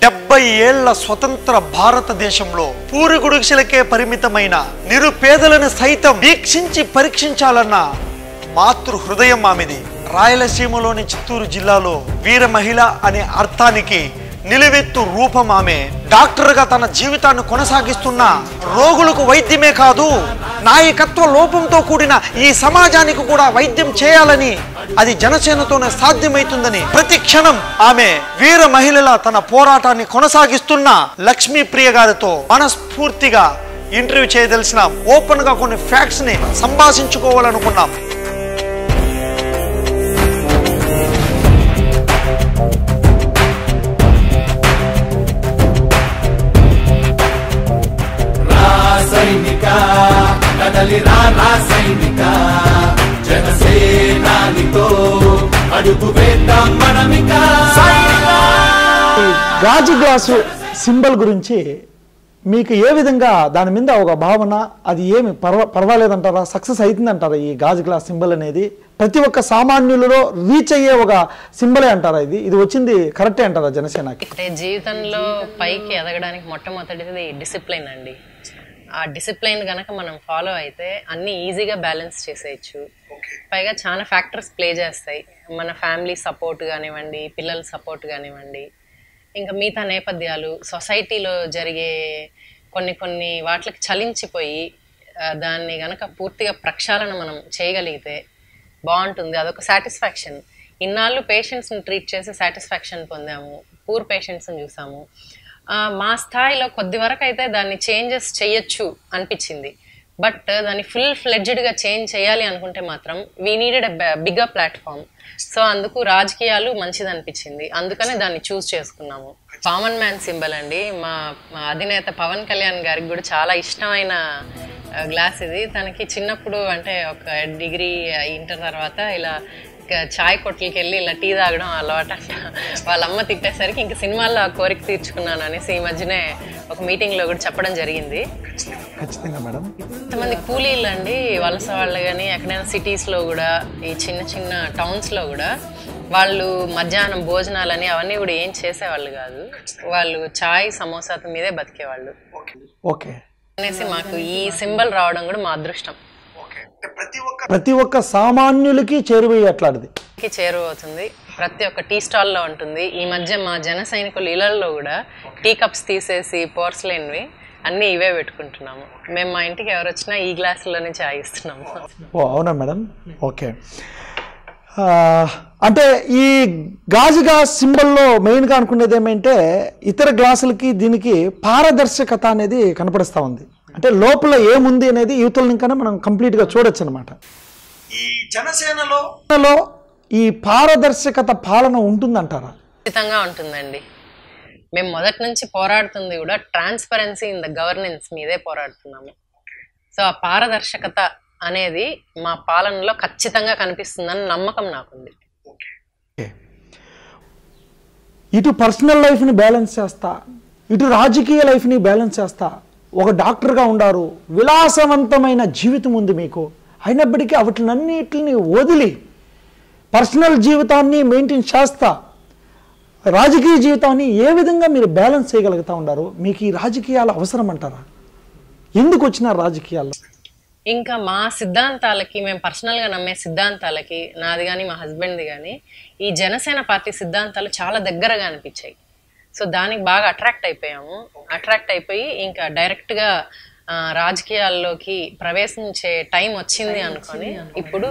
70 ఏళ్ల స్వతంత్ర భారతదేశంలో పూరి గుడిసెలకే పరిమితమైన నిరుపేదలను సైతం వీక్షించి పరీక్షించాలన్న మాతృ హృదయం ఆమెది. రాయలసీమలోని చిత్తూరు జిల్లాలో వీర మహిళ అనే అర్థానికి నిలువెత్తు రూపం ఆమె. డాక్టర్గా తన జీవితాన్ని కొనసాగిస్తున్న రోగులకు వైద్యమే కాదు, నాయకత్వ లోపంతో కూడిన ఈ సమాజానికి కూడా వైద్యం చేయాలని, అది జనసేనతోనే సాధ్యమవుతుందని ప్రతి క్షణం ఆమె వీర మహిళల తన పోరాటాన్ని కొనసాగిస్తున్న లక్ష్మీప్రియ గారితో మనస్ఫూర్తిగా ఇంటర్వ్యూ చేయదలిసిన ఓపెన్ గా కొన్ని ఫ్యాక్ట్స్ ని సంభాషించుకోవాలనుకున్నాం. గాజు గ్లాసు సింబల్ గురించి మీకు ఏ విధంగా దాని మీద ఒక భావన, అది ఏమి పర్వాలేదంటారా, సక్సెస్ అవుతుందంటారా? ఈ గాజు గ్లాస్ సింబల్ అనేది ప్రతి ఒక్క సామాన్యులలో రీచ్ అయ్యే ఒక సింబలే అంటారా? ఇది వచ్చింది కరెక్టే అంటారా జనసేనకి? అంటే జీవితంలో పైకి ఎదగడానికి మొట్టమొదటిది డిసిప్లైన్ అండి. ఆ డిసిప్లైన్ కనుక మనం ఫాలో అయితే అన్ని ఈజీగా బ్యాలెన్స్ చేసేయచ్చు. పైగా చాలా ఫ్యాక్టర్స్ ప్లే చేస్తాయి. మన ఫ్యామిలీ సపోర్ట్ కానివ్వండి, పిల్లల సపోర్ట్ కానివ్వండి, ఇంకా మిగతా నేపథ్యాలు, సొసైటీలో జరిగే కొన్ని వాటికి చలించిపోయి దాన్ని కనుక పూర్తిగా ప్రక్షాళన మనం చేయగలిగితే బాగుంటుంది. అదొక సాటిస్ఫాక్షన్. ఇన్నాళ్ళు పేషెంట్స్ని ట్రీట్ చేసి సాటిస్ఫాక్షన్ పొందాము, పూర్ పేషెంట్స్ని చూసాము. మా స్థాయిలో కొద్ది వరకు అయితే దాన్ని చేంజెస్ చేయొచ్చు అనిపించింది. బట్ దాన్ని ఫుల్ ఫ్లెడ్జ్డ్గా చేంజ్ చేయాలి అనుకుంటే మాత్రం we needed a bigger platform. So అందుకు రాజకీయాలు మంచిది అనిపించింది, అందుకనే దాన్ని చూస్ చేసుకున్నాము. కామన్ మ్యాన్ సింబల్ అండి. మా అధినేత పవన్ కళ్యాణ్ గారికి కూడా చాలా ఇష్టమైన గ్లాస్ ఇది. తనకి చిన్నప్పుడు అంటే ఒక డిగ్రీ ఇంటర్ తర్వాత ఇలా చాయ్ కొట్లకి వెళ్ళి ఇలా టీ తాగడం అలవాటు అంట. వాళ్ళ అమ్మ తిట్టేసరికి ఇంక సినిమాల్లో ఆ కోరిక తీర్చుకున్నాను అనేసి ఈ మధ్యనే ఒక మీటింగ్లో కూడా చెప్పడం జరిగింది. ఖచ్చితంగా మేడం. ఇంతమంది కూలీలు అండి, వలస వాళ్ళు కానీ ఎక్కడైనా సిటీస్లో కూడా, ఈ చిన్న టౌన్స్లో కూడా వాళ్ళు మధ్యాహ్నం భోజనాలని అవన్నీ కూడా ఏం చేసేవాళ్ళు కాదు. వాళ్ళు చాయ్ సమోసాతో మీదే బతికేవాళ్ళు. ఓకే అనేసి మాకు ఈ సింబల్ రావడం కూడా మా అదృష్టం. ప్రతి ఒక్క సామాన్యులకి చేరువయ్యేట్లాంటిది చేరువవుతుంది. ప్రతి ఒక్క టీ స్టాల్లో ఉంటుంది. ఈ మధ్య మా జన సైనికులు ఇళ్లలో కూడా టీ కప్స్ తీసేసి పోర్సిలైన్వి అన్నీ ఇవే పెట్టుకుంటున్నాము. మేము మా ఇంటికి ఎవరు వచ్చినా ఈ గ్లాసులోనే చాయ్ ఇస్తున్నాము. ఓ అవునా మేడం. ఓకే, అంటే ఈ గాజు గ్లాస్ సింబల్లో మెయిన్గా అనుకునేది ఏమంటే ఇతర గ్లాసులకి దీనికి పారదర్శకత అనేది కనపడుస్తూ ఉంది. అంటే లోపల ఏముంది అనేది యువతల ఇంకనే మనం కంప్లీట్గా చూడొచ్చు అనమాట. ఈ జనసేనలో ఈ పారదర్శకత పాలన ఉంటుందంటారా? ఖచ్చితంగా ఉంటుందండి. మేము మొదటి నుంచి పోరాడుతుంది కూడా ట్రాన్స్పరెన్సీ ఇన్ ద గవర్నెన్స్ మీదే పోరాడుతున్నాము. సో ఆ పారదర్శకత అనేది మా పాలనలో ఖచ్చితంగా కనిపిస్తుందని నమ్మకం నాకుంది. ఇటు పర్సనల్ లైఫ్ని బ్యాలెన్స్ చేస్తా, ఇటు రాజకీయ లైఫ్ని బ్యాలెన్స్ చేస్తా, ఒక డాక్టర్గా ఉండారు, విలాసవంతమైన జీవితం ఉంది మీకు. అయినప్పటికీ వాటినన్నిటిని వదిలి పర్సనల్ జీవితాన్ని మెయింటైన్ చేస్తా రాజకీయ జీవితాన్ని ఏ విధంగా మీరు బ్యాలెన్స్ చేయగలుగుతూ ఉన్నారు? మీకు ఈ రాజకీయాలు అవసరం అంటారా? ఎందుకు వచ్చిన రాజకీయాల్లో? ఇంకా మా సిద్ధాంతాలకి, మేము పర్సనల్గా నమ్మే సిద్ధాంతాలకి, నాది కానీ మా హస్బెండ్ది కానీ, ఈ జనసేన పార్టీ సిద్ధాంతాలు చాలా దగ్గరగా అనిపించాయి. సో దానికి బాగా అట్రాక్ట్ అయిపోయాము. అట్రాక్ట్ అయిపోయి ఇంకా డైరెక్ట్గా రాజకీయాల్లోకి ప్రవేశించే టైం వచ్చింది అనుకొని ఇప్పుడు